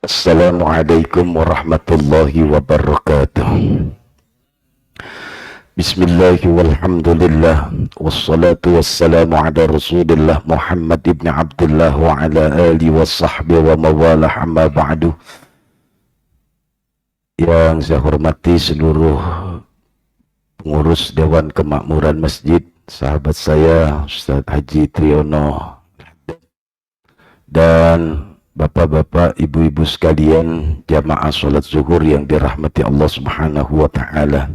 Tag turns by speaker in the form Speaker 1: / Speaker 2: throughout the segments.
Speaker 1: Assalamualaikum warahmatullahi wabarakatuh. Bismillahi walhamdulillah wassalatu wassalamu ala rasulillah Muhammad ibn Abdullah wa ala alihi wa sahbihi wa mawalah amma ba'du. Yang saya hormati seluruh pengurus Dewan Kemakmuran Masjid, sahabat saya Ustaz Haji Triyono, dan bapak-bapak, ibu-ibu sekalian, jamaah sholat zuhur yang dirahmati Allah subhanahu wa ta'ala.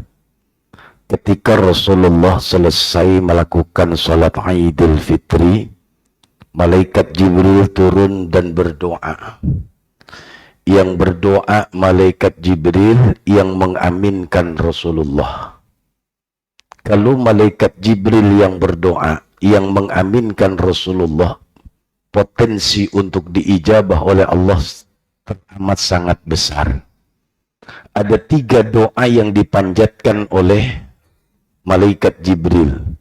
Speaker 1: Ketika Rasulullah selesai melakukan sholat Idul Fitri, malaikat Jibril turun dan berdoa. Yang berdoa malaikat Jibril, yang mengaminkan Rasulullah. Kalau malaikat Jibril yang berdoa, yang mengaminkan Rasulullah, potensi untuk diijabah oleh Allah teramat sangat besar. Ada 3 doa yang dipanjatkan oleh malaikat Jibril.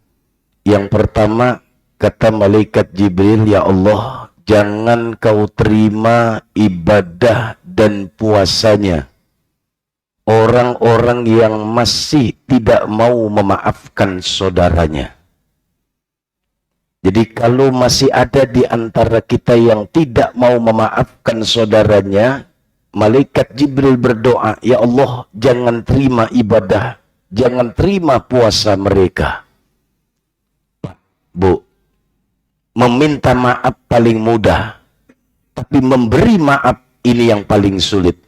Speaker 1: Yang pertama, kata malaikat Jibril, ya Allah, jangan kau terima ibadah dan puasanya orang-orang yang masih tidak mau memaafkan saudaranya. Jadi kalau masih ada di antara kita yang tidak mau memaafkan saudaranya, malaikat Jibril berdoa, ya Allah, jangan terima ibadah, jangan terima puasa mereka. Bu, meminta maaf paling mudah, tapi memberi maaf ini yang paling sulit.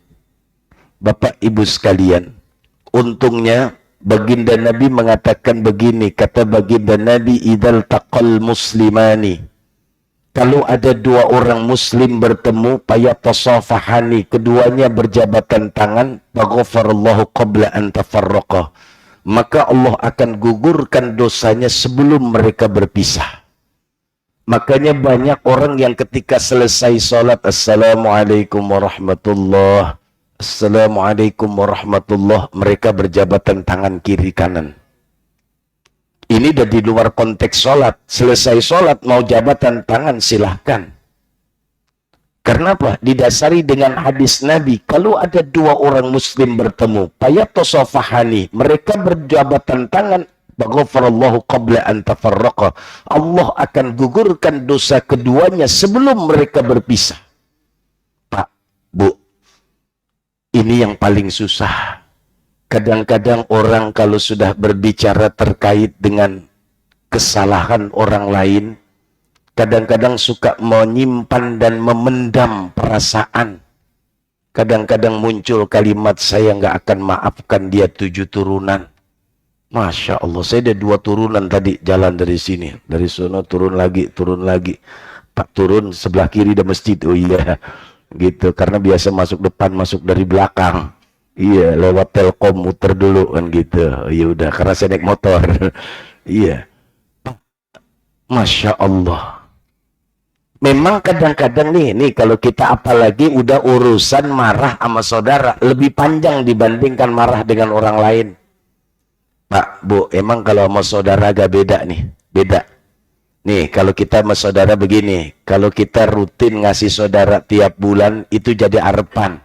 Speaker 1: Bapak Ibu sekalian, untungnya Baginda Nabi mengatakan begini, kata Baginda Nabi, idzal taqal muslimani, kalau ada 2 orang muslim bertemu, fayatasafahani, keduanya berjabatan tangan, faghfarallahu qabla an tafarraqa, maka Allah akan gugurkan dosanya sebelum mereka berpisah. Makanya banyak orang yang ketika selesai sholat, assalamualaikum warahmatullahi, assalamualaikum warahmatullah, mereka berjabatan tangan kiri kanan. Ini udah di luar konteks sholat. Selesai sholat mau jabatan tangan silahkan. Karena apa? Didasari dengan hadis Nabi, kalau ada 2 orang muslim bertemu, fayatasafahani, mereka berjabatan tangan, faghfarallahu qabla an tafarraqa, Allah akan gugurkan dosa keduanya sebelum mereka berpisah. Pak, Bu, ini yang paling susah. Kadang-kadang orang kalau sudah berbicara terkait dengan kesalahan orang lain, kadang-kadang suka menyimpan dan memendam perasaan. Kadang-kadang muncul kalimat, saya nggak akan maafkan dia 7 turunan. Masya Allah, saya ada 2 turunan tadi jalan dari sini. Dari sana turun lagi. Pak, turun sebelah kiri ada masjid. Oh iya. Gitu, karena biasa masuk depan, masuk dari belakang. Iya, lewat Telkom muter dulu kan gitu. Ya udah, karena saya naik motor. Iya. Masya Allah. Memang kadang-kadang nih kalau kita apalagi udah urusan marah sama saudara, lebih panjang dibandingkan marah dengan orang lain. Pak, Bu, emang kalau sama saudara agak beda nih. Beda. Nih, kalau kita sama saudara begini, kalau kita rutin ngasih saudara tiap bulan, itu jadi arepan.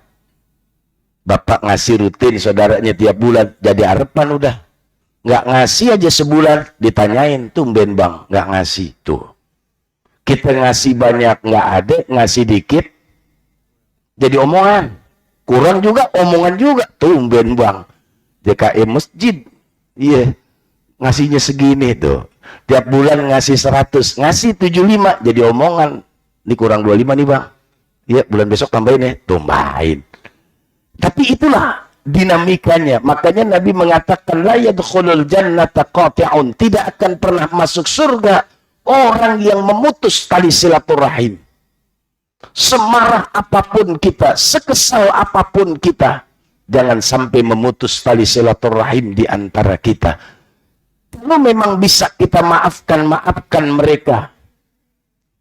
Speaker 1: Bapak ngasih rutin saudaranya tiap bulan, jadi arepan udah. Nggak ngasih aja sebulan, ditanyain, tumben bang, nggak ngasih. Tuh. Kita ngasih banyak, nggak ada, ngasih dikit, jadi omongan. Kurang juga, omongan juga, tumben bang. JKM masjid, iya, ngasihnya segini tuh. Tiap bulan ngasih 100, ngasih 75, jadi omongan. Ini kurang 25 nih bang. Iya, bulan besok tambahin ya. Tambahin. Tapi itulah dinamikanya. Makanya Nabi mengatakan, la yadkhulul jannata qati'un, tidak akan pernah masuk surga orang yang memutus tali silaturahim. Semarah apapun kita, sekesal apapun kita, jangan sampai memutus tali silaturahim di antara kita. Kalau memang bisa kita maafkan mereka.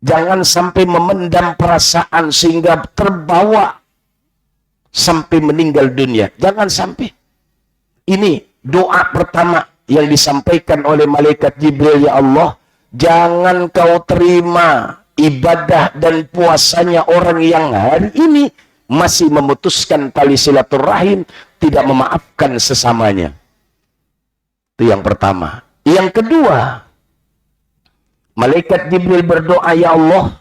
Speaker 1: Jangan sampai memendam perasaan sehingga terbawa sampai meninggal dunia. Jangan sampai. Ini doa pertama yang disampaikan oleh malaikat Jibril, ya Allah, jangan kau terima ibadah dan puasanya orang yang hari ini masih memutuskan tali silaturahim, tidak memaafkan sesamanya. Itu yang pertama. Yang kedua, malaikat Jibril berdoa, ya Allah,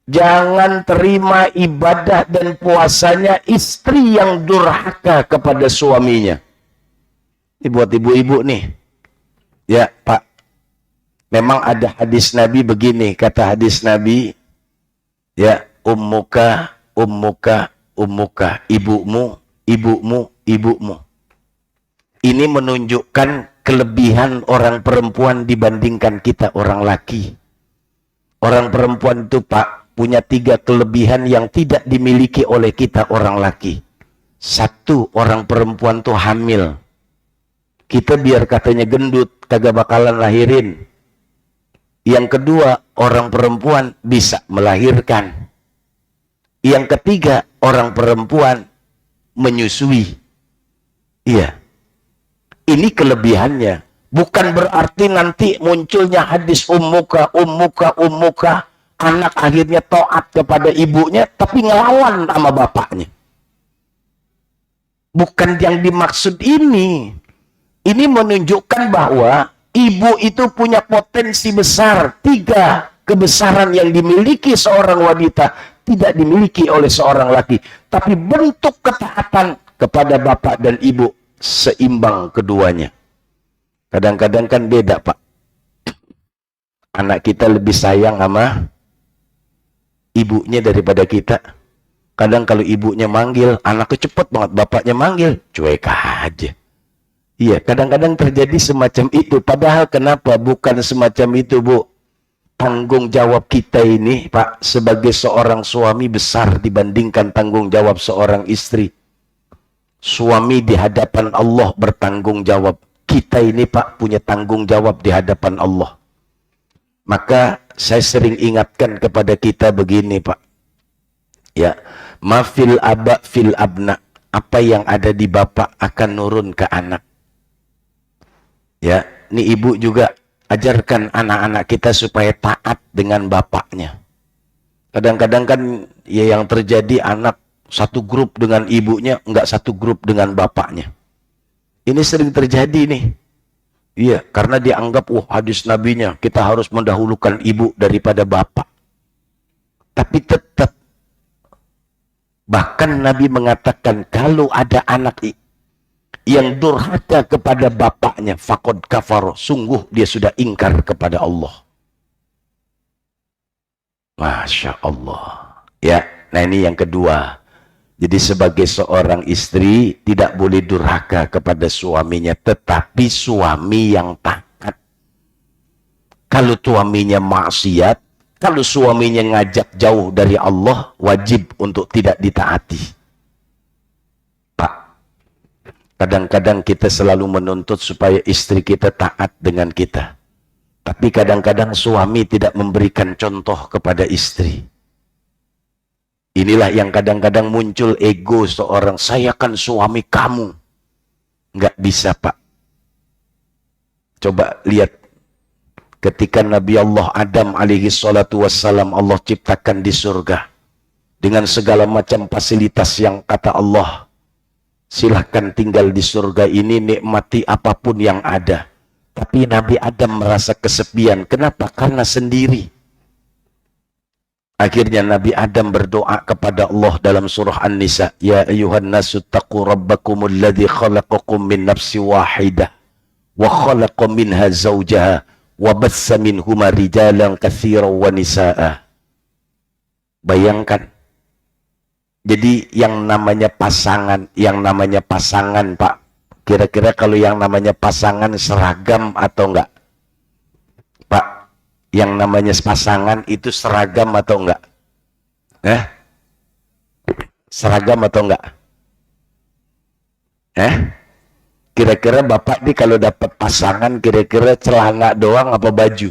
Speaker 1: jangan terima ibadah dan puasanya istri yang durhaka kepada suaminya. Ini buat ibu-ibu nih. Ya Pak, memang ada hadis Nabi begini, kata hadis Nabi, ya, ummuka, ummuka, ummuka, ibumu, ibumu, ibumu. Ini menunjukkan kelebihan orang perempuan dibandingkan kita orang laki. Orang perempuan itu Pak, punya 3 kelebihan yang tidak dimiliki oleh kita orang laki. 1, orang perempuan tuh hamil. Kita biar katanya gendut, kagak bakalan lahirin. Yang kedua, orang perempuan bisa melahirkan. Yang ketiga, orang perempuan menyusui. Iya. Ini kelebihannya. Bukan berarti nanti munculnya hadis ummuka, ummuka, ummuka. Anak akhirnya taat kepada ibunya, tapi ngelawan sama bapaknya. Bukan yang dimaksud ini. Ini menunjukkan bahwa ibu itu punya potensi besar. 3 kebesaran yang dimiliki seorang wanita tidak dimiliki oleh seorang laki, tapi bentuk ketaatan kepada bapak dan ibu seimbang keduanya. Kadang-kadang kan beda Pak, anak kita lebih sayang sama ibunya daripada kita. Kadang kalau ibunya manggil, anaknya cepet banget, bapaknya manggil, cuek aja. Iya, kadang-kadang terjadi semacam itu. Padahal kenapa bukan semacam itu, Bu? Tanggung jawab kita ini, Pak, sebagai seorang suami besar dibandingkan tanggung jawab seorang istri. Suami di hadapan Allah bertanggung jawab. Kita ini, Pak, punya tanggung jawab di hadapan Allah. Maka saya sering ingatkan kepada kita begini, Pak. Ya, mafil aba fil abna. Apa yang ada di bapak akan nurun ke anak. Ya, ini ibu juga ajarkan anak-anak kita supaya taat dengan bapaknya. Kadang-kadang kan ya yang terjadi anak satu grup dengan ibunya, enggak satu grup dengan bapaknya. Ini sering terjadi nih. Iya, karena dianggap hadis nabinya kita harus mendahulukan ibu daripada bapak. Tapi tetap bahkan Nabi mengatakan kalau ada anak yang durhaka kepada bapaknya, faqad kafar, sungguh dia sudah ingkar kepada Allah. Masya Allah. Ya, nah ini yang kedua. Jadi sebagai seorang istri tidak boleh durhaka kepada suaminya, tetapi suami yang taat. Kalau suaminya maksiat, kalau suaminya ngajak jauh dari Allah, wajib untuk tidak ditaati. Kadang-kadang kita selalu menuntut supaya istri kita taat dengan kita. Tapi kadang-kadang suami tidak memberikan contoh kepada istri. Inilah yang kadang-kadang muncul ego seorang, saya kan suami kamu. Nggak bisa, Pak. Coba lihat. Ketika Nabi Allah Adam alaihi salatu wassalam Allah ciptakan di surga. Dengan segala macam fasilitas yang kata Allah, silahkan tinggal di surga ini, nikmati apapun yang ada. Tapi Nabi Adam merasa kesepian. Kenapa? Karena sendiri. Akhirnya Nabi Adam berdoa kepada Allah dalam surah An-Nisa, ya ayuhan nasu taqu rabbakumul ladzi khalaqakum min nafsi wahidah wa khalaqa minha zawjaha wa bassa minhuma rijalan katsiran wa nisaa. Bayangkan. Jadi yang namanya pasangan, Pak, kira-kira kalau yang namanya pasangan seragam atau enggak? Pak, yang namanya pasangan itu seragam atau enggak? Seragam atau enggak? Kira-kira Bapak nih kalau dapat pasangan, kira-kira celana doang apa baju?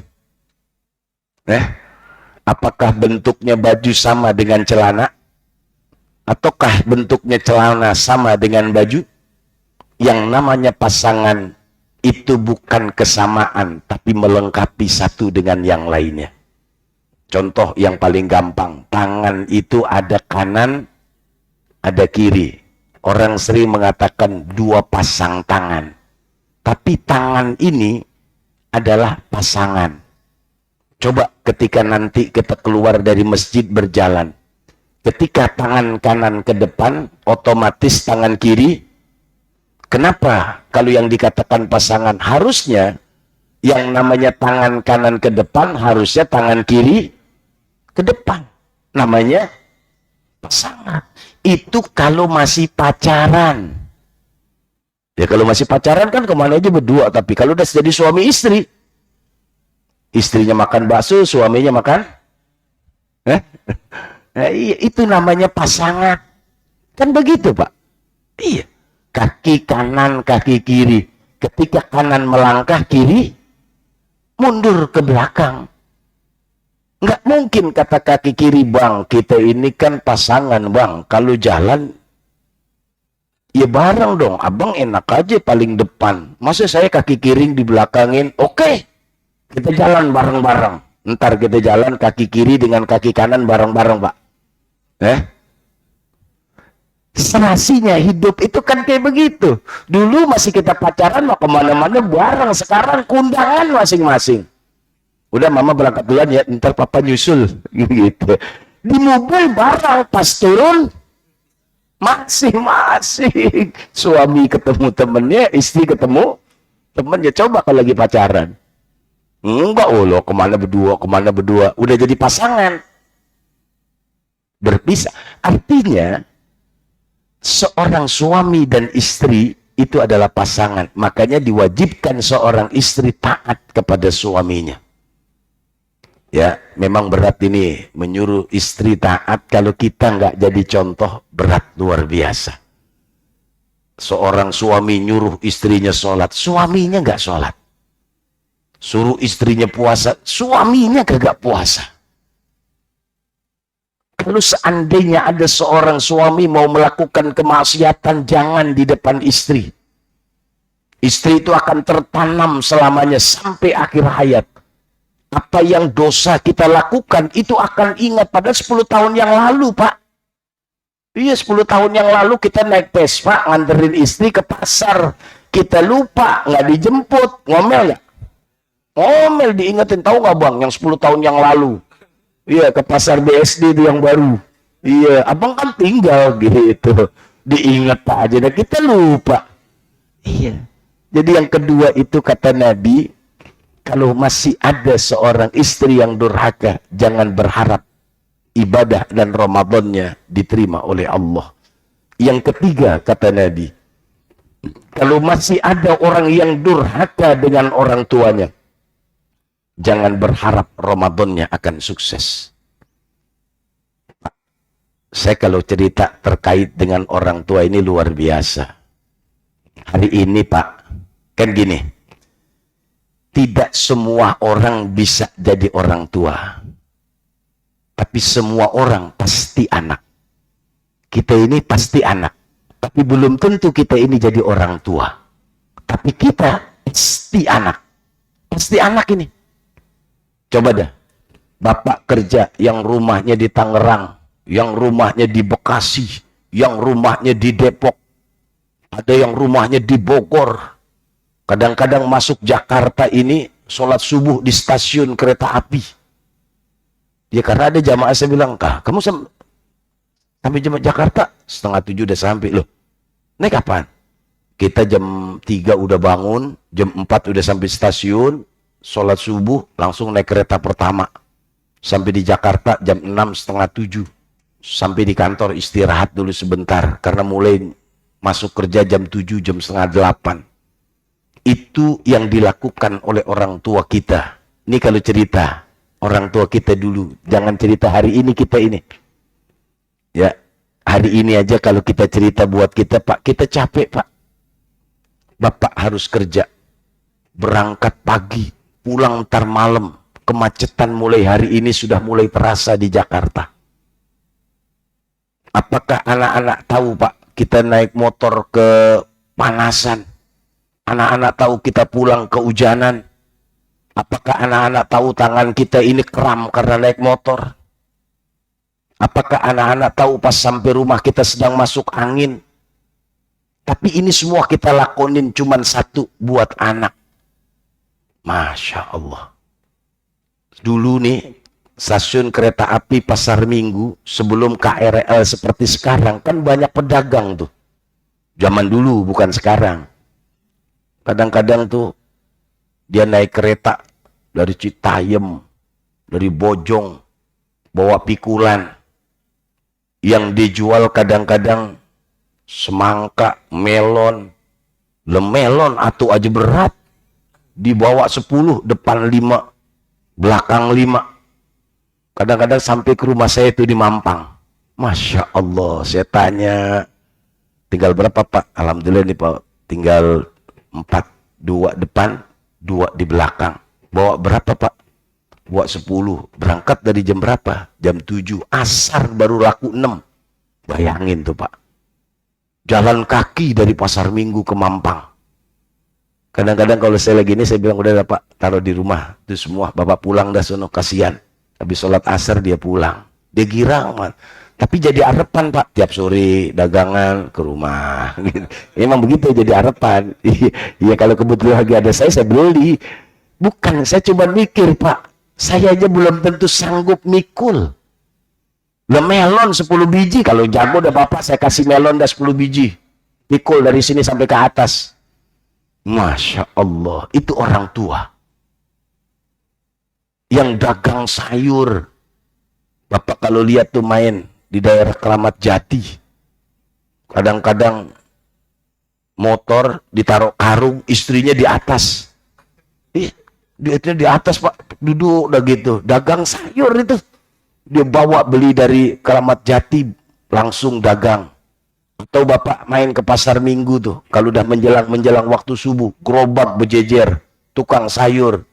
Speaker 1: Apakah bentuknya baju sama dengan celana? Ataukah bentuknya celana sama dengan baju? Yang namanya pasangan itu bukan kesamaan, tapi melengkapi satu dengan yang lainnya. Contoh yang paling gampang, tangan itu ada kanan, ada kiri. Orang sering mengatakan dua pasang tangan. Tapi tangan ini adalah pasangan. Coba ketika nanti kita keluar dari masjid berjalan. Ketika tangan kanan ke depan, otomatis tangan kiri. Kenapa? Kalau yang dikatakan pasangan, harusnya yang namanya tangan kanan ke depan, harusnya tangan kiri ke depan. Namanya pasangan. Itu kalau masih pacaran. Ya kalau masih pacaran kan kemana aja berdua. Tapi kalau udah jadi suami istri, istrinya makan bakso, suaminya makan. Nah, itu namanya pasangan. Kan begitu Pak? Iya. Kaki kanan, kaki kiri. Ketika kanan melangkah, kiri mundur ke belakang. Nggak mungkin kata kaki kiri, bang, kita ini kan pasangan bang. Kalau jalan, ya bareng dong. Abang enak aja paling depan. Masa saya kaki kiri di belakangin? Oke, kita jalan bareng-bareng. Ntar kita jalan kaki kiri dengan kaki kanan bareng-bareng Pak. Serasinya hidup itu kan kayak begitu. Dulu masih kita pacaran mau kemana-mana bareng. Sekarang kundangan masing-masing. Udah mama berangkat duluan ya, ntar papa nyusul gitu. Di mobil bareng, pas turun masing-masing. Suami ketemu temennya, istri ketemu temennya. Coba kalau lagi pacaran. Enggak, lo kemana berdua. Udah jadi pasangan. Berpisah. Artinya seorang suami dan istri itu adalah pasangan. Makanya diwajibkan seorang istri taat kepada suaminya. Ya, memang berat ini menyuruh istri taat. Kalau kita nggak jadi contoh, berat luar biasa. Seorang suami nyuruh istrinya sholat, suaminya nggak sholat. Suruh istrinya puasa, suaminya kagak puasa. Kalau seandainya ada seorang suami mau melakukan kemaksiatan, jangan di depan istri. Istri itu akan tertanam selamanya sampai akhir hayat. Apa yang dosa kita lakukan itu akan ingat pada 10 tahun yang lalu, Pak. Iya, 10 tahun yang lalu kita naik Vespa nganterin istri ke pasar. Kita lupa, nggak dijemput. Ngomel nggak? Ngomel, diingetin. Tahu nggak bang, yang 10 tahun yang lalu. Iya, ke pasar BSD itu yang baru. Iya, abang kan tinggal gitu. Diingat aja, dan kita lupa. Iya. Jadi yang kedua itu kata Nabi, kalau masih ada seorang istri yang durhaka, jangan berharap ibadah dan Ramadannya diterima oleh Allah. Yang ketiga kata Nabi, kalau masih ada orang yang durhaka dengan orang tuanya, jangan berharap Ramadannya akan sukses. Saya kalau cerita terkait dengan orang tua ini luar biasa. Hari ini Pak, kan gini, tidak semua orang bisa jadi orang tua. Tapi semua orang pasti anak. Kita ini pasti anak. Tapi belum tentu kita ini jadi orang tua. Tapi kita pasti anak. Pasti anak ini. Coba dah, bapak kerja yang rumahnya di Tangerang, yang rumahnya di Bekasi, yang rumahnya di Depok, ada yang rumahnya di Bogor. Kadang-kadang masuk Jakarta ini, sholat subuh di stasiun kereta api. Ya karena ada jamaah saya bilang, kamu sampai jam Jakarta, 6:30 udah sampai. Loh, naik kapan? Kita jam 3 udah bangun, jam 4 udah sampai stasiun, sholat subuh, langsung naik kereta pertama. Sampai di Jakarta jam 6, 6:30. Sampai di kantor istirahat dulu sebentar. Karena mulai masuk kerja jam 7, jam 7:30. Itu yang dilakukan oleh orang tua kita. Ini kalau cerita orang tua kita dulu. Jangan cerita hari ini kita ini. Ya, hari ini aja kalau kita cerita buat kita, Pak, kita capek, Pak. Bapak harus kerja. Berangkat pagi, pulang ntar malam. Kemacetan mulai hari ini sudah mulai terasa di Jakarta. Apakah anak-anak tahu, Pak, kita naik motor ke panasan? Anak-anak tahu kita pulang kehujanan? Apakah anak-anak tahu tangan kita ini kram karena naik motor? Apakah anak-anak tahu pas sampai rumah kita sedang masuk angin? Tapi ini semua kita lakonin cuman satu buat anak. Masya Allah. Dulu nih, stasiun kereta api Pasar Minggu, sebelum KRL seperti sekarang, kan banyak pedagang tuh. Zaman dulu, bukan sekarang. Kadang-kadang tuh, dia naik kereta dari Citayam, dari Bojong, bawa pikulan. Yang dijual kadang-kadang semangka, melon, lemelon atau aja berat. Dibawa 10, depan 5, belakang 5. Kadang-kadang sampai ke rumah saya itu di Mampang. Masya Allah, saya tanya, tinggal berapa Pak? Alhamdulillah nih Pak, tinggal 4, 2 depan, 2 di belakang. Bawa berapa Pak? Bawa 10. Berangkat dari jam berapa? Jam 7. Asar baru laku 6. Bayangin tuh Pak. Jalan kaki dari Pasar Minggu ke Mampang. Kadang-kadang kalau saya lagi ini, saya bilang, udah Pak, taruh di rumah. Itu semua, Bapak pulang dah sono, kasihan. Habis sholat asar dia pulang. Dia girang, man. Tapi jadi arepan Pak. Tiap sore dagangan ke rumah. Emang begitu jadi arepan. Iya, kalau kebetulan lagi ada saya beli. Bukan, saya coba mikir Pak. Saya aja belum tentu sanggup mikul. Lah melon 10 biji, kalau jago udah Bapak saya kasih melon dah 10 biji. Pikul dari sini sampai ke atas. Masya Allah, itu orang tua. Yang dagang sayur. Bapak kalau lihat tuh main di daerah Keramat Jati. Kadang-kadang motor ditaruh karung, istrinya di atas. Dia di atas Pak, duduk udah gitu. Dagang sayur itu. Dia bawa beli dari Keramat Jati, langsung dagang. Atau Bapak main ke Pasar Minggu tuh, kalau udah menjelang waktu subuh, gerobak berjejer, tukang sayur.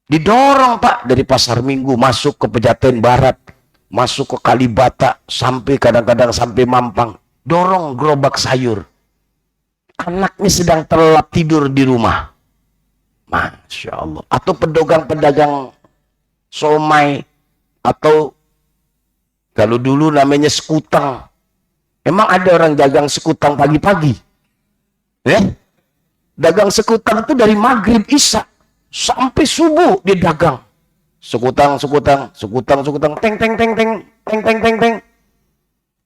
Speaker 1: Didorong Pak dari Pasar Minggu, masuk ke Pejaten Barat, masuk ke Kalibata, sampai kadang-kadang sampai Mampang. Dorong gerobak sayur. Anaknya sedang terlelap tidur di rumah. Masya Allah. Atau pedagang-pedagang somai, atau kalau dulu namanya sekutang. Emang ada orang dagang sekutang pagi-pagi? Dagang sekutang itu dari maghrib isya sampai subuh dia dagang. Sekutang, teng teng teng teng teng teng teng teng.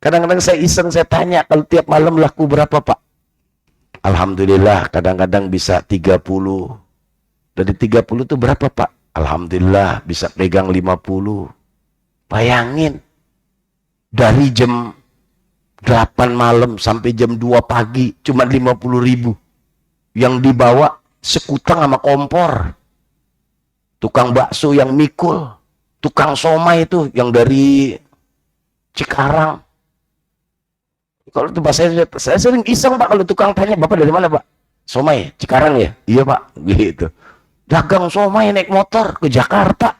Speaker 1: Kadang-kadang saya iseng, saya tanya, kalau tiap malam laku berapa Pak? Alhamdulillah kadang-kadang bisa 30. Dari 30 itu berapa Pak? Alhamdulillah bisa pegang 50. Bayangin, dari jam 8 malam sampai jam 2 pagi cuma 50.000. Yang dibawa sekutang sama kompor. Tukang bakso yang mikul, tukang somai itu yang dari Cikarang. Kalau itu bahasa saya sering iseng Pak, kalau tukang tanya, Bapak dari mana Pak? Somai, Cikarang ya? Iya Pak, gitu. Dagang somai naik motor ke Jakarta.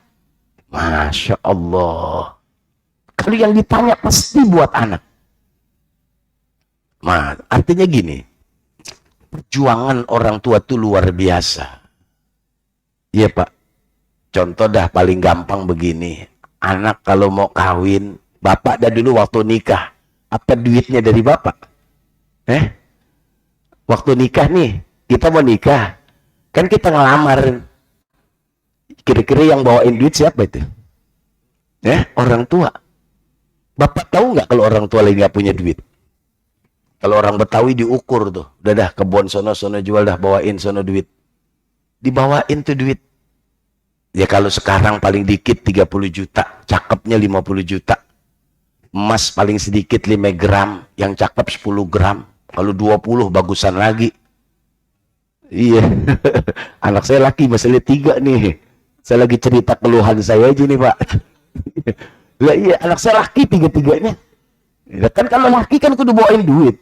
Speaker 1: Masya Allah. Kalau yang ditanya pasti buat anak. Nah, artinya gini, perjuangan orang tua itu luar biasa. Iya Pak. Contoh dah paling gampang begini. Anak kalau mau kawin, Bapak dah dulu waktu nikah, apa duitnya dari Bapak? Waktu nikah nih, kita mau nikah, kan kita ngelamar. Kira-kira yang bawain duit siapa itu? Orang tua. Bapak tahu nggak kalau orang tua lagi nggak punya duit? Kalau orang Betawi diukur tuh, udah dah kebon sono jual dah, bawain sono duit. Dibawain tuh duit. Ya kalau sekarang paling dikit 30 juta, cakepnya 50 juta. Emas paling sedikit 5 gram, yang cakep 10 gram. Kalau 20 bagusan lagi. Iya. Anak saya laki masih 3 nih. Saya lagi cerita keluhan saya aja nih Pak. Lah iya, anak saya laki 3-3-nya. Ya kan kalau laki kan kudu bawain duit.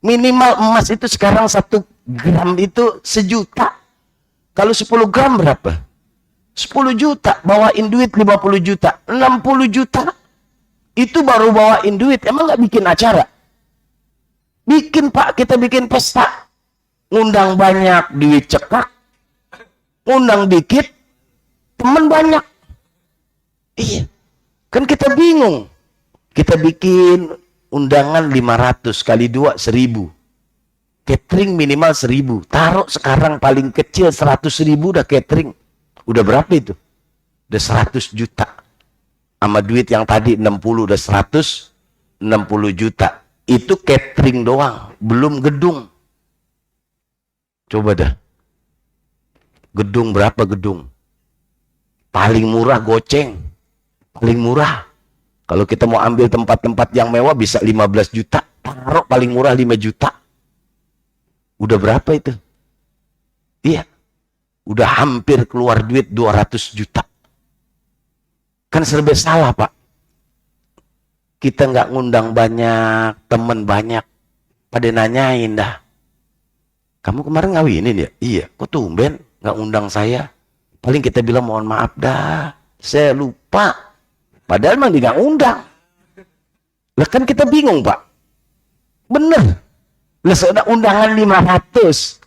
Speaker 1: Minimal emas itu sekarang 1 gram itu 1 juta. Kalau 10 gram berapa? 10 juta, bawain duit 50 juta, 60 juta. Itu baru bawain duit, emang nggak bikin acara? Bikin Pak, kita bikin pesta. Ngundang banyak, duit cekak. Ngundang dikit, teman banyak. Iya. Kan kita bingung. Kita bikin undangan 500 kali 2 1000. Catering minimal 1000. Taruh sekarang paling kecil 100.000 udah catering. Udah berapa itu? Udah 100 juta. Sama duit yang tadi 60 udah 160 juta. Itu catering doang, belum gedung. Coba dah. Gedung berapa gedung? Paling murah goceng. Paling murah. Kalau kita mau ambil tempat-tempat yang mewah bisa 15 juta. Taruh paling murah 5 juta. Udah berapa itu? Iya. Udah hampir keluar duit 200 juta. Kan serba salah, Pak. Kita nggak ngundang banyak, temen banyak. Pada nanyain dah. Kamu kemarin ngawinin ya? Iya. Kok tumben nggak undang saya? Paling kita bilang mohon maaf dah. Saya lupa. Padahal emang dia nggak undang. Lah kan kita bingung, Pak. Bener. Lah sudah undangan 500.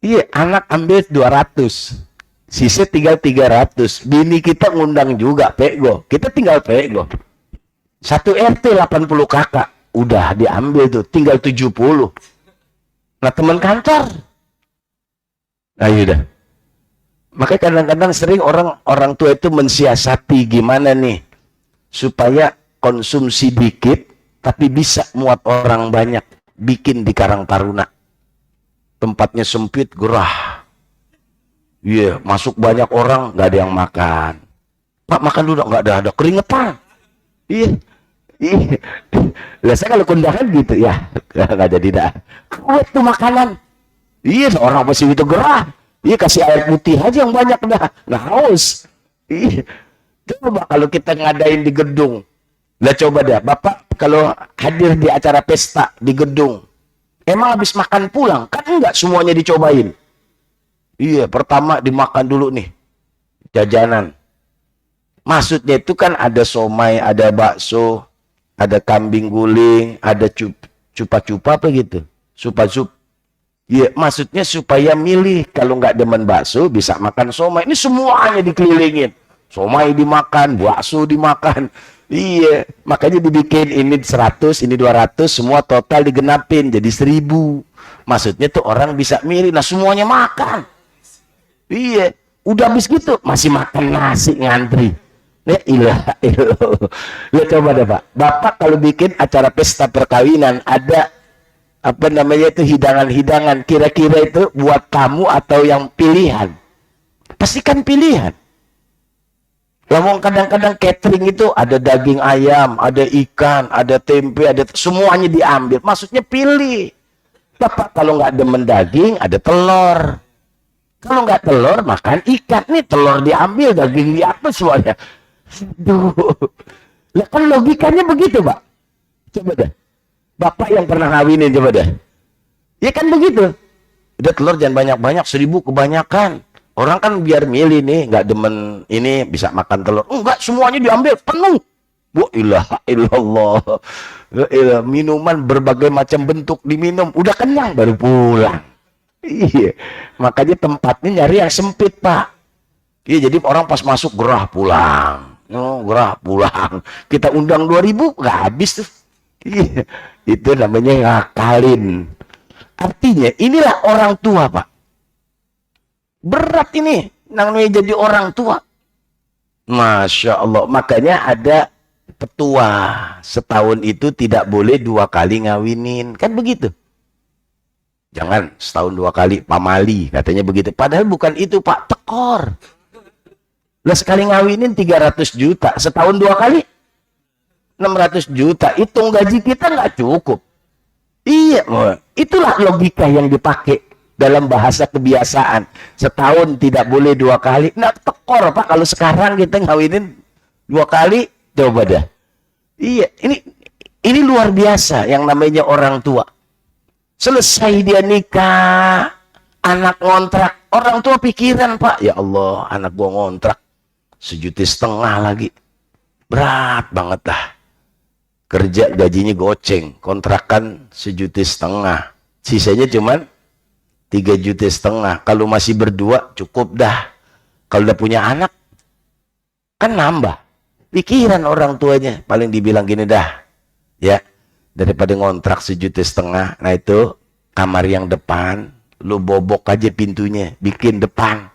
Speaker 1: Iya, anak ambil 200. Sisa tinggal 300. Bini kita ngundang juga, pego. Kita tinggal pego. Satu RT 80 kakak. Udah diambil tuh, tinggal 70. Nah, teman kantor. Nah, yaudah. Makanya kadang-kadang sering orang tua itu mensiasati gimana nih supaya konsumsi dikit tapi bisa muat orang banyak. Bikin di Karang Taruna. Tempatnya sempit, gerah. Iya, masuk banyak orang, nggak ada yang makan. Pak, makan dulu, nggak ada keringetan. Iya. Iya. Lah saya kalau kondangan gitu ya, nggak jadi dah. Kuat tuh makanan. Iya, orang pasti itu gerah. Iya, kasih air putih aja yang banyak dah. Nggak haus. Iya. Coba kalau kita ngadain di gedung. Lah coba deh, Bapak kalau hadir di acara pesta di gedung, emang habis makan pulang? Kan enggak semuanya dicobain. Iya, pertama dimakan dulu nih, jajanan. Maksudnya itu kan ada somai, ada bakso, ada kambing guling, ada cupa-cupa apa gitu, supa-sup. Iya, maksudnya supaya milih. Kalau nggak demen bakso, bisa makan somai. Ini semuanya dikelilingin. Somai dimakan, bakso dimakan. Iya, makanya dibikin ini 100, ini 200, semua total digenapin jadi 1000. Maksudnya tuh orang bisa milih, nah semuanya makan. Iya, udah habis gitu masih makan nasi ngantri. Ya ilah, ya coba deh Pak. Bapak kalau bikin acara pesta perkawinan ada apa namanya itu hidangan-hidangan, kira-kira itu buat tamu atau yang pilihan? Pastikan pilihan. Ngomong kadang-kadang catering itu ada daging ayam, ada ikan, ada tempe, ada semuanya diambil. Maksudnya pilih. Bapak kalau nggak demen daging, ada telur. Kalau nggak telur, makan ikan. Nih telur diambil, daging diambil semuanya. Aduh. Lah kan logikanya begitu, Pak. Coba deh. Bapak yang pernah ngawinin, coba deh. Ya kan begitu. Udah telur jangan banyak-banyak, 1000 kebanyakan. Orang kan biar milih nih, nggak demen ini bisa makan telur. Enggak, semuanya diambil penuh. Wa ilaha illallah. Minuman berbagai macam bentuk diminum, udah kenyang baru pulang. Iya, makanya tempatnya nyari yang sempit, Pak. Iya, jadi orang pas masuk gerah pulang. Oh, gerah pulang. Kita undang 2000, nggak habis tuh. Iya, itu namanya ngakalin. Artinya inilah orang tua, Pak. Berat ini namanya jadi orang tua. Masya Allah. Makanya ada petua. Setahun itu tidak boleh 2 kali ngawinin. Kan begitu. Jangan setahun 2 kali pamali. Katanya begitu. Padahal bukan itu, Pak. Tekor. Lah sekali ngawinin 300 juta. Setahun 2 kali 600 juta. Hitung gaji kita nggak cukup. Iya. Itulah logika yang dipakai. Dalam bahasa kebiasaan, setahun tidak boleh 2 kali. Nah, tekor Pak, kalau sekarang kita ngawinin 2 kali, coba dah. Iya, ini luar biasa yang namanya orang tua. Selesai dia nikah, anak ngontrak, orang tua pikiran Pak, ya Allah, anak gua ngontrak 1,5 juta lagi. Berat banget dah. Kerja gajinya goceng, kontrakan 1,5 juta. Sisanya cuman 3,5 juta. Kalau masih berdua cukup dah. Kalau udah punya anak kan nambah. Pikiran orang tuanya paling dibilang gini dah, ya, daripada ngontrak 1,5 juta, nah itu kamar yang depan lu bobok aja pintunya, bikin depan,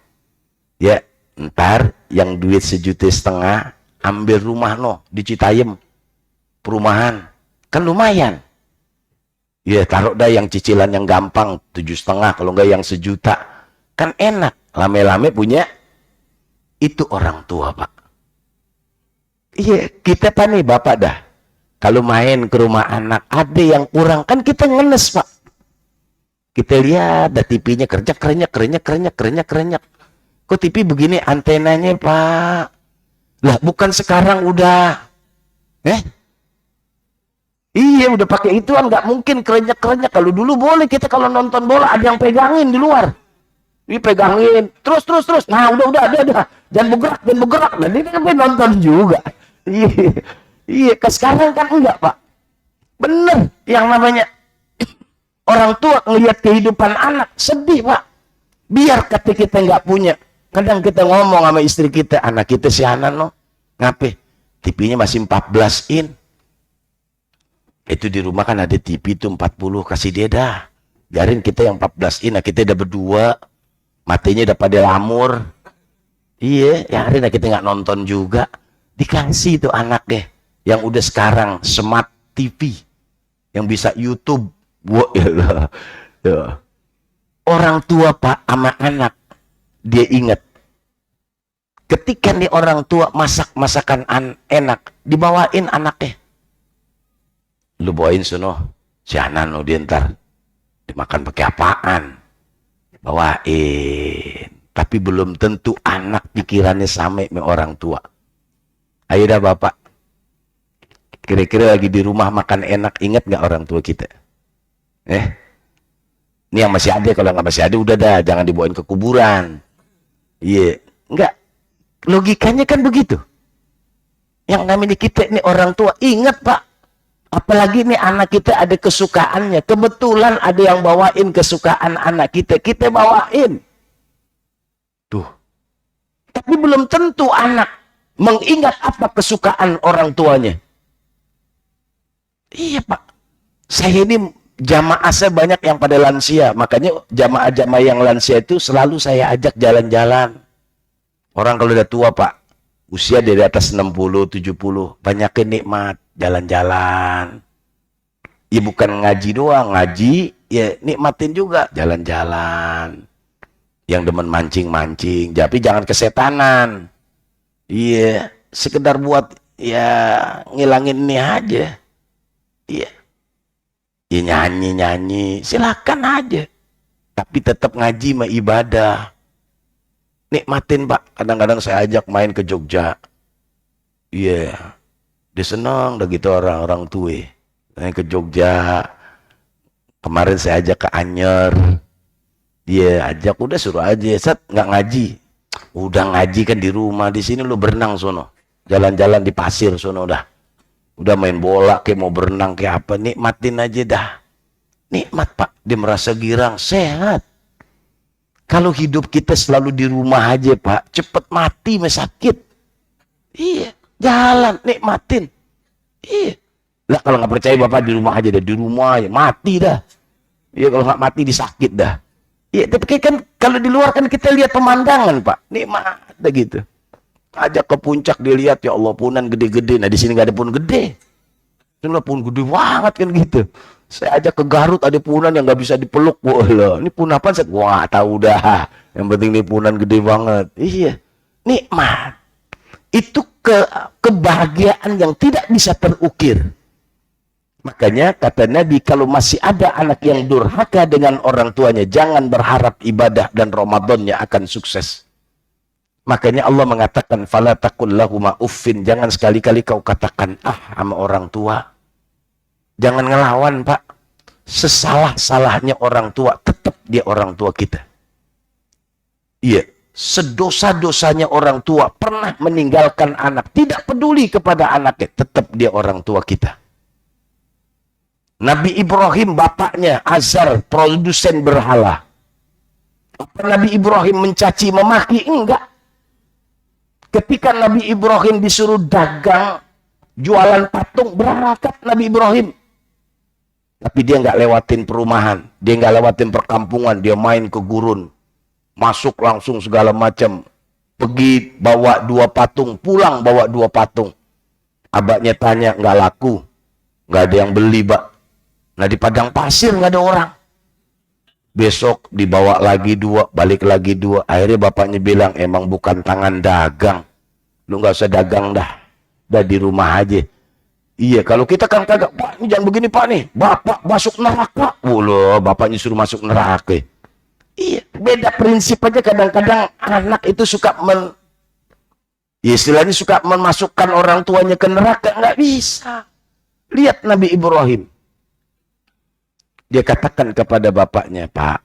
Speaker 1: ya, ntar yang duit 1,5 juta ambil rumah di Citayam, perumahan, kan lumayan, ya, taruh dah yang cicilan yang gampang 7,5, kalau enggak yang 1 juta, kan enak, lame-lame punya. Itu orang tua, Pak. Iya, kita Pak nih bapak dah, kalau main ke rumah anak ada yang kurang kan kita ngenes, Pak. Kita lihat ada TV-nya kerenyak. Kok TV begini antenanya, Pak? Lah bukan sekarang udah iya udah pakai ituan, nggak mungkin kerenyak. Kalau dulu boleh kita kalau nonton bola ada yang pegangin di luar. Ini pegangin terus. Nah, udah. Jangan bergerak. Nah, ini kan nonton juga. Iya, ke sekarang kan enggak, Pak. Bener yang namanya orang tua ngelihat kehidupan anak sedih, Pak. Biar kata kita nggak punya. Kadang kita ngomong sama istri kita, anak kita si Hanan ngapain? TV-nya masih 14 in. Itu di rumah kan ada TV itu 40, kasih dia dah. Biarin kita yang 14 in, nah kita udah berdua. Matanya udah pada lamur. Iya, ya hari kita nggak nonton juga. Dikasih itu anaknya yang udah sekarang smart TV yang bisa YouTube. Wah, ya. Orang tua, Pak, sama anak dia ingat ketika nih orang tua masak masakan enak dibawain anaknya, lu bawain sono si Anan dia ntar dimakan pakai apaan, bawain. Tapi belum tentu anak pikirannya sama sama orang tua. Ayo dah bapak, kira-kira lagi di rumah makan enak, ingat nggak orang tua kita? Ini yang masih ada, kalau nggak masih ada udah dah, jangan dibawain ke kuburan. Iya, nggak, logikanya kan begitu. Yang namanya kita ini orang tua, ingat Pak, apalagi nih anak kita ada kesukaannya, kebetulan ada yang bawain kesukaan anak kita bawain. Tuh. Tapi belum tentu anak mengingat apa kesukaan orang tuanya. Iya, Pak. Saya ini jamaah saya banyak yang pada lansia, makanya jamaah-jamaah yang lansia itu selalu saya ajak jalan-jalan. Orang kalau udah tua, Pak, usia dari atas 60, 70, banyakin nikmat jalan-jalan. Ya bukan ngaji doang, ngaji ya nikmatin juga jalan-jalan. Yang demen mancing-mancing, tapi jangan kesetanan. Iya, sekedar buat ya ngilangin ini aja. Iya. Ya nyanyi-nyanyi, silakan aja. Tapi tetap ngaji mah ibadah. Nikmatin, Pak. Kadang-kadang saya ajak main ke Jogja. Iya. Dia senang udah gitu orang-orang tua. Main ke Jogja. Kemarin saya ajak ke Anyer. Dia ajak, udah suruh aja, Sat, nggak ngaji. Udah ngaji kan di rumah, di sini lu berenang sono. Jalan-jalan di pasir sono udah. Udah main bola kayak mau berenang kayak apa, nikmatin aja dah. Nikmat, Pak. Dia merasa girang, sehat. Kalau hidup kita selalu di rumah aja, Pak, cepet mati, sakit. Iya, jalan, nikmatin. Iya. Lah kalau nggak percaya Bapak di rumah aja dah, di rumah ya mati dah. Iya, kalau nggak mati disakit dah. Iya, tapi kan kalau di luar kan kita lihat pemandangan, Pak. Nikmat dah gitu. Ajak ke puncak dilihat, ya Allah, punan gede-gede. Nah di sini nggak ada pun gede. Ini pun gede banget kan gitu. Saya ajak ke Garut, ada punan yang nggak bisa dipeluk. Wah, ini pun apa? Wah, tahu dah. Yang penting ini punan gede banget. Iya, nikmat. Itu kebahagiaan yang tidak bisa terukir. Makanya kata Nabi, kalau masih ada anak yang durhaka dengan orang tuanya, jangan berharap ibadah dan Ramadannya akan sukses. Makanya Allah mengatakan, fala taqul lahuma uffin, jangan sekali-kali kau katakan sama orang tua. Jangan ngelawan, Pak. Sesalah-salahnya orang tua, tetap dia orang tua kita. Iya, sedosa-dosanya orang tua pernah meninggalkan anak, tidak peduli kepada anaknya, tetap dia orang tua kita. Nabi Ibrahim bapaknya Azar, produsen berhala. Apa Nabi Ibrahim mencaci memaki? Enggak. Ketika Nabi Ibrahim disuruh dagang, jualan patung, berangkat Nabi Ibrahim. Tapi dia nggak lewatin perumahan, dia nggak lewatin perkampungan, dia main ke gurun, masuk langsung segala macam. Pergi bawa 2 patung, pulang bawa 2 patung. Abaknya tanya, nggak laku, nggak ada yang beli, Bak. Nah di padang pasir nggak ada orang. Besok dibawa lagi 2, balik lagi 2. Akhirnya bapaknya bilang, emang bukan tangan dagang. Lu nggak usah dagang dah. Dah di rumah aja. Iya, kalau kita kan kagak, Pak, ini jangan begini Pak nih. Bapak masuk neraka. Loh, bapaknya suruh masuk neraka. Iya, beda prinsip aja. Kadang-kadang anak itu suka istilahnya suka memasukkan orang tuanya ke neraka. Nggak bisa. Lihat Nabi Ibrahim. Dia katakan kepada bapaknya, Pak,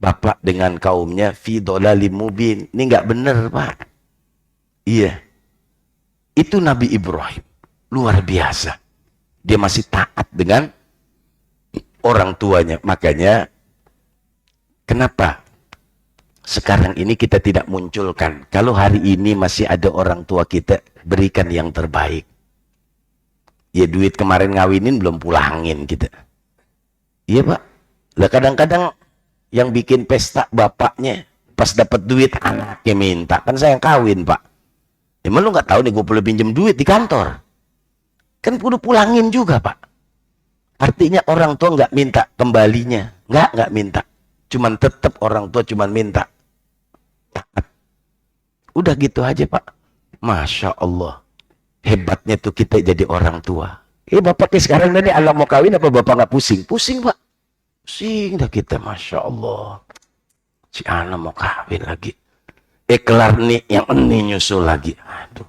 Speaker 1: bapak dengan kaumnya fi dhalalim mubin. Ini nggak benar, Pak. Iya. Itu Nabi Ibrahim. Luar biasa. Dia masih taat dengan orang tuanya. Makanya, kenapa sekarang ini kita tidak munculkan? Kalau hari ini masih ada orang tua kita, berikan yang terbaik. Ya duit kemarin ngawinin belum pulangin kita. Iya Pak, lah kadang-kadang yang bikin pesta bapaknya, pas dapat duit anaknya minta, kan saya yang kawin Pak. Emang lu nggak tahu nih gue perlu pinjem duit di kantor, kan perlu pulangin juga Pak. Artinya orang tua nggak minta kembalinya, nggak minta, cuman tetap orang tua cuman minta. Udah gitu aja Pak. Masya Allah, hebatnya tuh kita jadi orang tua. Bapaknya sekarang ini anak mau kawin apa bapak nggak pusing? Pusing Pak. Pusing dah kita, Masya Allah. Si anak mau kawin lagi. Kelar nih, yang ini nyusul lagi. Aduh.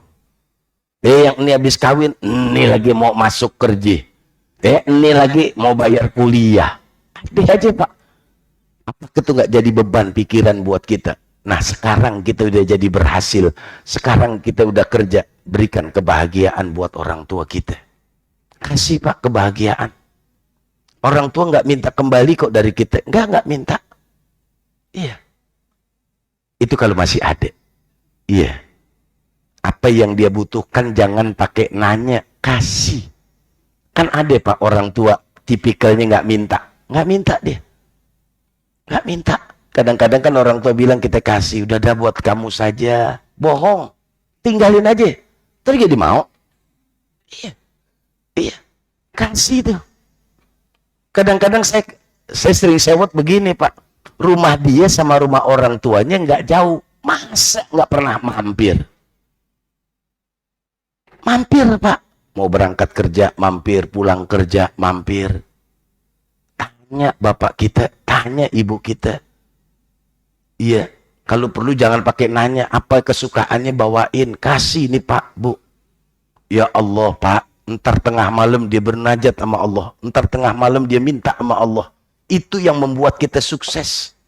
Speaker 1: Yang ini habis kawin, ini lagi mau masuk kerja. Ini lagi mau bayar kuliah. Dia aja Pak. Apakah itu nggak jadi beban pikiran buat kita? Nah sekarang kita udah jadi berhasil. Sekarang kita udah kerja. Berikan kebahagiaan buat orang tua kita. Kasih Pak kebahagiaan. Orang tua nggak minta kembali kok dari kita. Nggak minta. Iya. Itu kalau masih ada. Iya. Apa yang dia butuhkan jangan pakai nanya. Kasih. Kan ada Pak orang tua tipikalnya nggak minta. Nggak minta dia. Nggak minta. Kadang-kadang kan orang tua bilang kita kasih. Udah dah buat kamu saja. Bohong. Tinggalin aja. Terus jadi mau. Iya. Iya, kasih tuh. Kadang-kadang saya sering sewot begini Pak. Rumah dia sama rumah orang tuanya nggak jauh. Masa nggak pernah mampir? Mampir Pak. Mau berangkat kerja, mampir. Pulang kerja, mampir. Tanya bapak kita, tanya ibu kita. Iya, kalau perlu jangan pakai nanya. Apa kesukaannya bawain. Kasih nih Pak, Bu. Ya Allah Pak. Entar tengah malam dia bernajat sama Allah. Entar tengah malam dia minta sama Allah. Itu yang membuat kita sukses.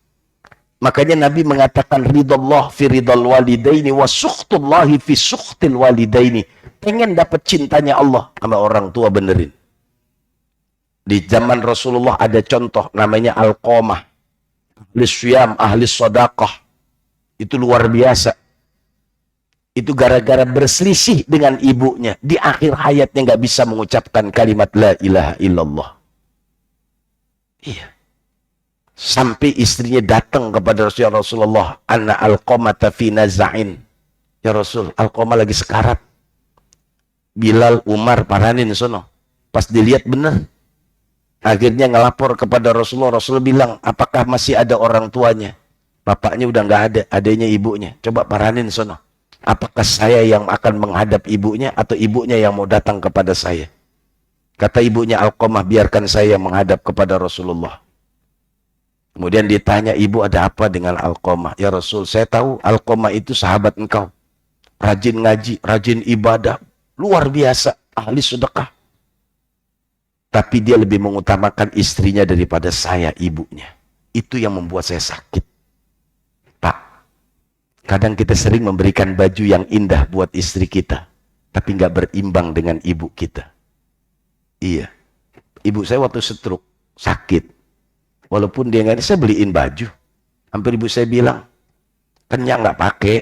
Speaker 1: Makanya Nabi mengatakan ridallah fi ridal walidaini wa sukhtullahi fi sukhtil walidaini. Pengen dapat cintanya Allah sama orang tua, benerin. Di zaman Rasulullah ada contoh namanya Alqamah. Ahli syiyam, ahli sadaqah. Itu luar biasa. Itu gara-gara berselisih dengan ibunya. Di akhir hayatnya nggak bisa mengucapkan kalimat la ilaha illallah. Iya. Sampai istrinya datang kepada Rasulullah. Anna Alqamata fi naza'in. Ya Rasul, Alqamah lagi sekarat. Bilal, Umar, paranin sono. Pas dilihat benar. Akhirnya ngelapor kepada Rasulullah. Rasulullah bilang, apakah masih ada orang tuanya? Bapaknya udah nggak ada, adanya ibunya. Coba paranin sono. Apakah saya yang akan menghadap ibunya atau ibunya yang mau datang kepada saya? Kata ibunya Alqamah, biarkan saya menghadap kepada Rasulullah. Kemudian ditanya, ibu ada apa dengan Alqamah? Ya Rasul, saya tahu Alqamah itu sahabat engkau. Rajin ngaji, rajin ibadah, luar biasa, ahli sedekah. Tapi dia lebih mengutamakan istrinya daripada saya, ibunya. Itu yang membuat saya sakit. Kadang kita sering memberikan baju yang indah buat istri kita, tapi nggak berimbang dengan ibu kita. Iya. Ibu saya waktu stroke, sakit. Walaupun dia nggak, saya beliin baju. Hampir ibu saya bilang, kenyang nggak pakai.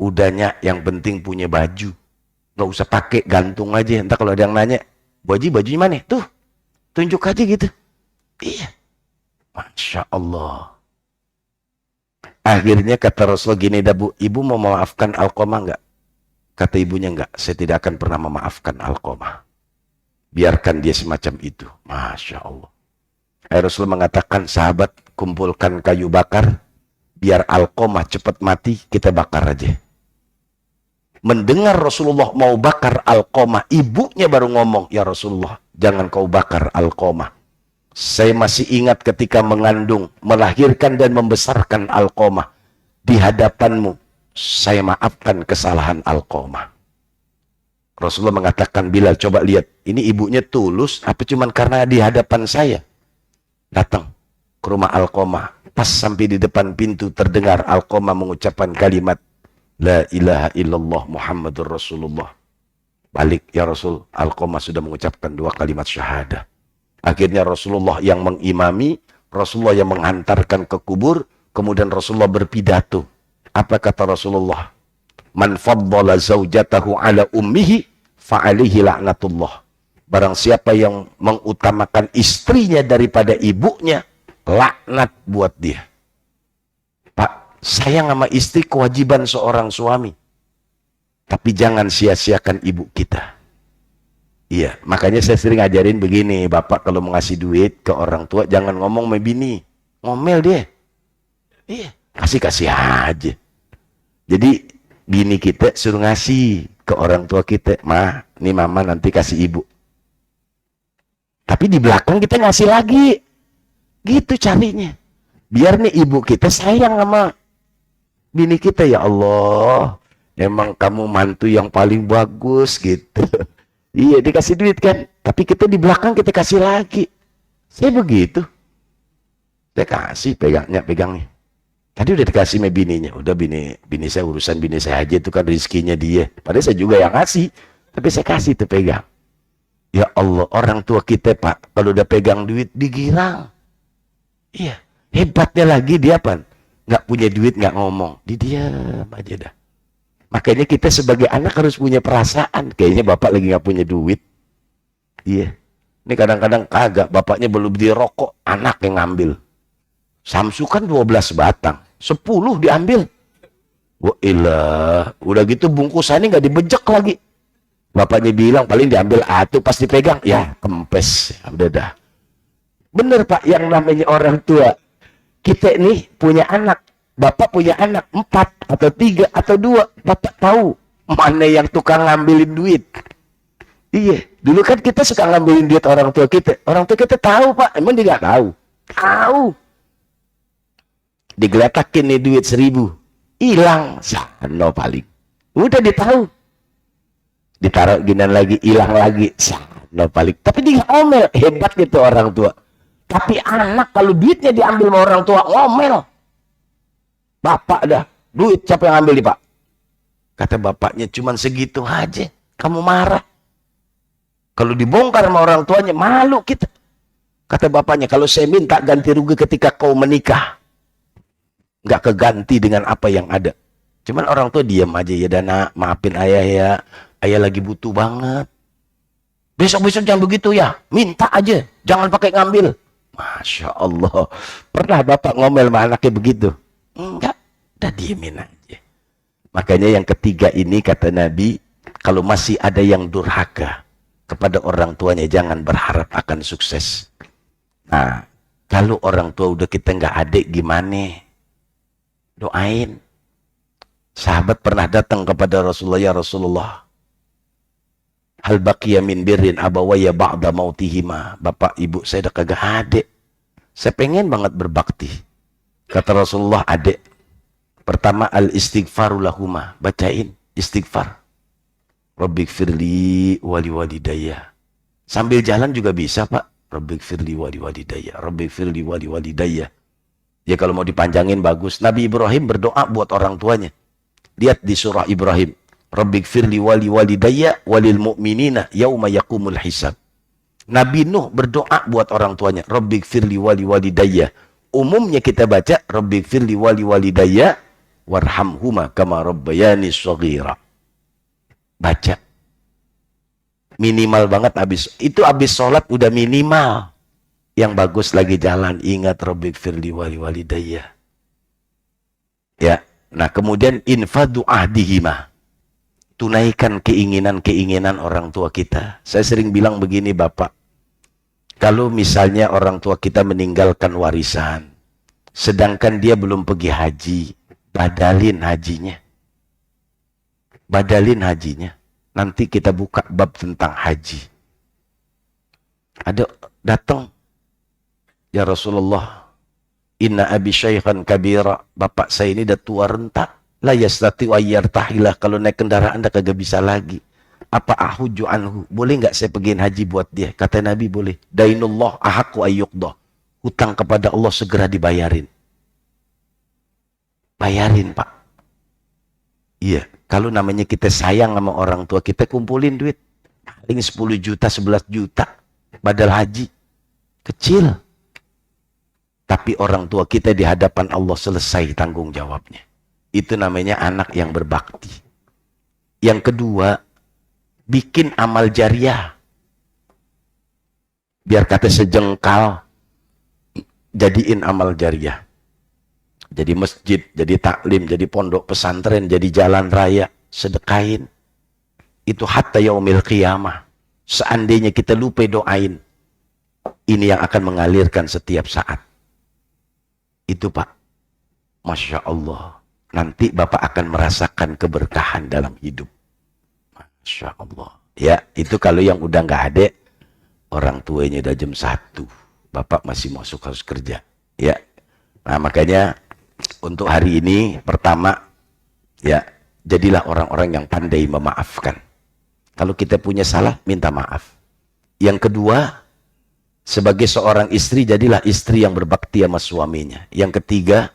Speaker 1: Udahnya yang penting punya baju. Nggak usah pakai, gantung aja. Entah kalau ada yang nanya, Bu Haji bajunya mana? Tuh, tunjuk aja gitu. Iya. Masya Allah. Akhirnya kata Rasulullah gini, dah Bu, ibu mau memaafkan Alqamah enggak? Kata ibunya, enggak, saya tidak akan pernah memaafkan Alqamah. Biarkan dia semacam itu. Masya Allah. Rasulullah mengatakan, sahabat, kumpulkan kayu bakar, biar Alqamah cepat mati, kita bakar aja. Mendengar Rasulullah mau bakar Alqamah, ibunya baru ngomong, ya Rasulullah, jangan kau bakar Alqamah. Saya masih ingat ketika mengandung, melahirkan dan membesarkan Alqamah. Di hadapanmu, saya maafkan kesalahan Alqamah. Rasulullah mengatakan, Bilal, coba lihat, ini ibunya tulus, apa cuman karena di hadapan saya? Datang ke rumah Alqamah, pas sampai di depan pintu terdengar Alqamah mengucapkan kalimat, La ilaha illallah Muhammadur Rasulullah. Balik, ya Rasul, Alqamah sudah mengucapkan 2 kalimat syahadah. Akhirnya Rasulullah yang mengimami, Rasulullah yang menghantarkan ke kubur, kemudian Rasulullah berpidato. Apa kata Rasulullah? Man faddala zaujatahu ala ummihi fa'alihi la'natullah. Barang siapa yang mengutamakan istrinya daripada ibunya, laknat buat dia. Pak, sayang sama istri kewajiban seorang suami. Tapi jangan sia-siakan ibu kita. Iya, makanya saya sering ngajarin begini, Bapak kalau mau ngasih duit ke orang tua, jangan ngomong sama bini. Ngomel dia. Iya, kasih-kasih aja. Jadi, bini kita suruh ngasih ke orang tua kita. Ma, nih mama nanti kasih ibu. Tapi di belakang kita ngasih lagi. Gitu carinya. Biar nih ibu kita sayang sama bini kita, ya Allah. Emang kamu mantu yang paling bagus gitu. Iya, dikasih duit kan. Tapi kita di belakang kita kasih lagi. Saya begitu. Saya kasih, pegangnya. Tadi udah dikasih sama bininya. Udah bini saya, urusan bini saya aja, itu kan rezekinya dia. Padahal saya juga yang ngasih. Tapi saya kasih tuh pegang. Ya Allah, orang tua kita Pak, kalau udah pegang duit, digirang. Iya. Hebatnya lagi dia apa? Nggak punya duit, nggak ngomong. Didiam aja dah. Makanya kita sebagai anak harus punya perasaan. Kayaknya bapak lagi nggak punya duit. Iya. Ini kadang-kadang kagak. Bapaknya belum beli rokok. Anak yang ngambil. Samsu kan 12 batang. 10 diambil. Wah ilah. Udah gitu bungkusannya nggak dibejek lagi. Bapaknya bilang paling diambil atuh, pas dipegang. Ya kempes. Ya, udah dah. Bener Pak, yang namanya orang tua. Kita nih punya anak. Bapak punya anak 4 atau 3 atau 2. Bapak tahu mana yang tukang ngambilin duit. Iya, dulu kan kita suka ngambilin duit orang tua kita. Orang tua kita tahu Pak, emang dia nggak tahu? Tahu. Digeletakin nih duit 1000, hilang sano paling. Udah ditahu. Ditaruh ginian lagi, hilang lagi sano paling. Tapi dia ngomel, hebat gitu orang tua. Tapi anak kalau duitnya diambil sama orang tua, ngomel. Bapak dah, duit siapa yang ambil nih Pak? Kata bapaknya, cuman segitu aja, kamu marah. Kalau dibongkar sama orang tuanya, malu kita. Kata bapaknya, kalau saya minta ganti rugi ketika kau menikah, nggak keganti dengan apa yang ada. Cuman orang tua diam aja, ya Dana, maafin ayah ya, ayah lagi butuh banget. Besok-besok jangan begitu ya, minta aja, jangan pakai ngambil. Masya Allah, pernah bapak ngomel sama anaknya begitu? Enggak, udah diemin aja. Makanya yang ketiga ini kata Nabi, kalau masih ada yang durhaka kepada orang tuanya, jangan berharap akan sukses. Nah, kalau orang tua udah kita nggak adik gimana? Doain. Sahabat pernah datang kepada Rasulullah, ya Rasulullah, hal baqiya min birrin abawaya ba'da mautihima. Bapak ibu saya udah kagak adik. Saya pengen banget berbakti. Kata Rasulullah, adek. Pertama, al-istighfaru lahuma. Bacain istighfar. Rabbighfirli wali walidayya. Sambil jalan juga bisa, Pak. Rabbighfirli wali walidayya. Rabbighfirli wali walidayya. Ya kalau mau dipanjangin bagus. Nabi Ibrahim berdoa buat orang tuanya. Lihat di surah Ibrahim. Rabbighfirli wali walidayya walil mu'minina yauma yaqumul hisab. Nabi Nuh berdoa buat orang tuanya. Rabbighfirli wali walidayya. Umumnya kita baca Rabbighfirli wali walidayya warhamhuma kama rabbayani shaghira. Baca. Minimal banget habis sholat udah minimal. Yang bagus lagi jalan, ingat rabbighfirli wali walidayya. Ya. Nah, kemudian infadu ahdihima. Tunaikan keinginan-keinginan orang tua kita. Saya sering bilang begini, Bapak. Kalau misalnya orang tua kita meninggalkan warisan, sedangkan dia belum pergi haji, badalin hajinya. Badalin hajinya. Nanti kita buka bab tentang haji. Ada datang, ya Rasulullah, inna abi syaikhan kabira, bapak saya ini dah tua renta, la yastati wa yartahilah, kalau naik kendaraan dah kagak bisa lagi. Apa ahuju anhu, boleh nggak saya pergiin haji buat dia? Kata Nabi, boleh. Dainullah ahaqqu ayyuqdah, hutang kepada Allah segera dibayarin. Bayarin, Pak. Iya, kalau namanya kita sayang sama orang tua, kita kumpulin duit. Paling 10 juta, 11 juta badal haji. Kecil. Tapi orang tua kita di hadapan Allah selesai tanggung jawabnya. Itu namanya anak yang berbakti. Yang kedua, bikin amal jariah. Biar kata sejengkal, jadiin amal jariah. Jadi masjid, jadi taklim, jadi pondok pesantren, jadi jalan raya, sedekain. Itu hatta yaumil qiyamah. Seandainya kita lupa doain, ini yang akan mengalirkan setiap saat. Itu Pak, Masya Allah. Nanti Bapak akan merasakan keberkahan dalam hidup. Masya Allah. Ya, itu kalau yang udah nggak ada, orang tuanya udah jam 1, Bapak masih masuk harus kerja. Ya, nah makanya untuk hari ini, pertama, ya, jadilah orang-orang yang pandai memaafkan. Kalau kita punya salah, minta maaf. Yang kedua, sebagai seorang istri, jadilah istri yang berbakti sama suaminya. Yang ketiga,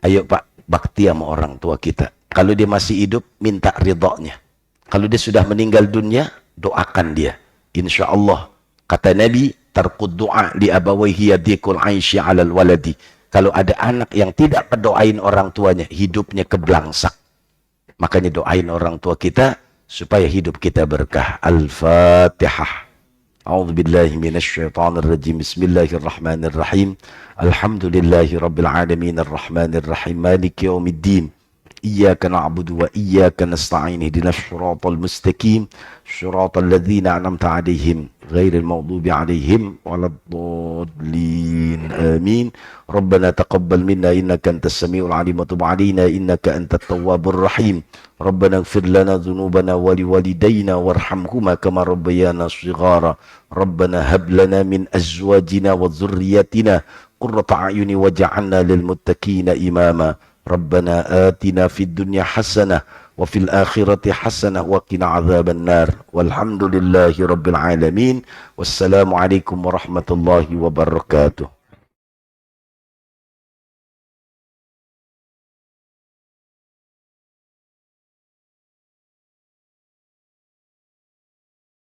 Speaker 1: ayo Pak, bakti sama orang tua kita. Kalau dia masih hidup, minta ridhonya. Kalau dia sudah meninggal dunia, doakan dia. Insya Allah, kata Nabi, tarqud du'a li abawaihi yadikul aishi alal waladi. Kalau ada anak yang tidak berdoain orang tuanya, hidupnya keblangsak. Makanya doain orang tua kita, supaya hidup kita berkah. Al-Fatihah. A'udzubillahi minasyaitonirrajim. Bismillahirrahmanirrahim. Alhamdulillahi rabbil alamin arrahmanirrahim maliki yaumiddin. Iyyaka na'budu wa iyyaka nasta'in ihdinas siratal mustaqim siratal ladzina an'amta 'alaihim ghairil maghdubi 'alaihim waladdallin amin. Rabbana taqabbal minna innaka antas samiul 'alim wa tub 'alaina innaka antat tawwabur rahim. Rabbana ighfir lana dhunubana wa liwalidayna warhamhuma kama rabbayana shighara. Rabbana hab lana min azwajina wa dhurriyyatina qurrata a'yuni waj'alna lil muttaqina imama. Rabbana atina fid dunya hasanah wa fil akhirati hasanah wa qina adzaban nar. Walhamdulillahi rabbil alamin. Wassalamu alaikum warahmatullahi wabarakatuh.